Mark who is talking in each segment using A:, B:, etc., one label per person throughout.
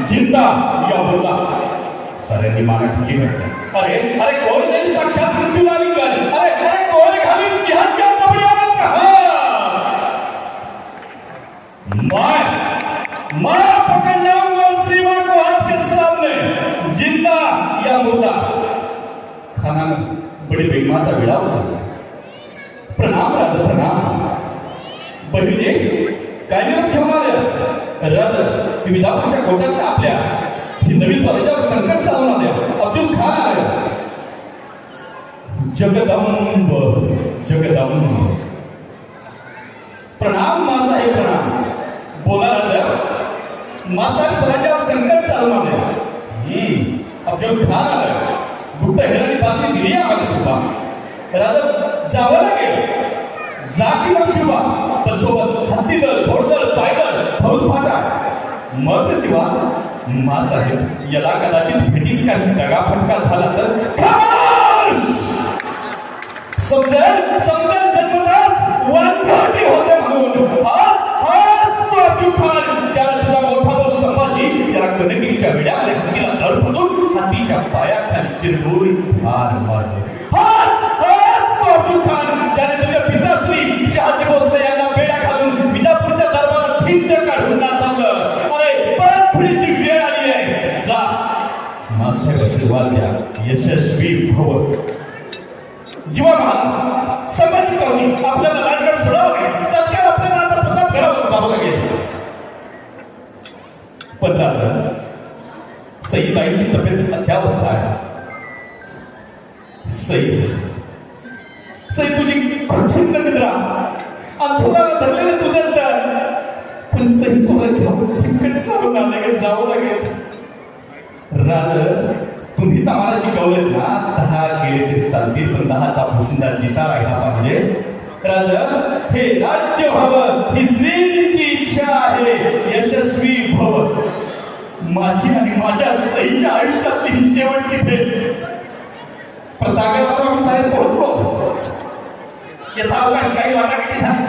A: जिंदा या मुर्दा साऱ्यांनी माना खाली घातल्या. अरे अरे कोण नाही साक्षात मृत्यूला लिंगन. अरे अरे कोण खाली सिंहाच्या चपड्यावर मैं पकड़ लाऊंगा सीमा को आपके सामने. जिंदा या मुर्दा. खानानं बडी प्रेमाचा विडा उचलला. प्रणाम राज प्रणाम. बहिजे काय निरोप घेऊन आल्यास? राज विजापूरच्या कोटात आपल्या हिंदवी स्वराज्यावर संकट चालून आल्या. अब्दुल खान आले. जगदंब जगदंब. प्रणाम मासाहेब प्रणाम. बोला राजा. मासाहेब स्वराज्यावर संकट चालून आले. अब्दुल खान आले. गुप्त हेरांनी बातमी दिली आम्हाला शिवा. राजा जावं लागेल. जा की मग शिवा. पण सोबत हत्ती दल घोडदल पायदल फौज फाटा. मग शिवा मासाहेब याला कदाचित भेटीत काही दगाफटका झाला तर समजेल समजेल जन्मताच वांछोटी होते म्हणून. ज्याला तुझा मोठा भाऊ संभाजी त्याला कनकीच्या विड्यामध्ये हत्तीला दर फुटून हत्तीच्या पायाखाली चिरडून ठार मारले. ज्याने तुझ्या पिताश्री शहाजी भोसले यांना बेड्या घालून विजापूरच्या दरबारात खिंड काढून नाचवलं. अरे परत पुढीची वेळ आली आहे. जा मासाहेब आशीर्वाद द्या. यशस्वी भव. जीवा महान संभाजी कावजी आपल्याला राजगड सोडावं लागेल. तत्काळ आपल्याला आता प्रतापगडावर जावं लागेल. पण राजा सईबाईंची तब्येत अत्यावस्था आहे. सई तुझी खंड निद्रा अंथरुणाला धरलेलं तुझं तर. पण सई स्वराज्यावर संकट चालून आलं. जावं लागेल. राज तुम्हीच आम्हाला शिकवलेत ना 10 गेले तरी चालतील पण 10चा भुशिंदा जिता राहिला पाहिजे. राज हे राज्य व्हावं ही स्त्रीची इच्छा आहे. यशस्वी भव. माझी आणि माझ्या सईच्या आयुष्यातली ही शेवटची भेट. प्रतापगडावर आम्ही सारे पोहोचलो. यथावकाश काही वाटाघाटी झाली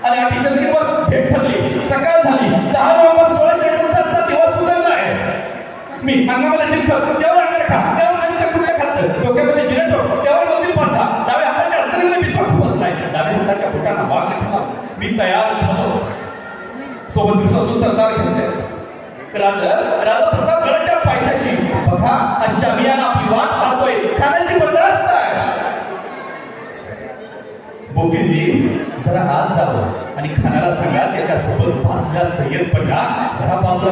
A: आणि अतिशयवर भेट ठरली. सकाळ झाली. 10 नोव्हेंबर 1659 चा दिवस उजळला आहे. मी अंगामध्ये चिखल त्यावर अंगार खा त्यावर नदीचं कुठलं खातं डोक्यामध्ये जिरतो त्यावर नदी पाठा. डाव्या हाताच्या अस्त्राने मी चोख बसलाय. डाव्या हाताच्या बोटांना वाघ घेतला. मी तयार झालो. सोबत विश्वासू सरदार घेतले. राजा प्रतापगडाच्या पायथ्याशी बघा अशा मियानं आपली वाट पाहतोय. खाण्याची बंदोबस्त आहे. बोकीजी जरा आत जावं आणि खानाला सांगा त्याच्या सोबत भासल्या सय्यद पडला जरा बाजूला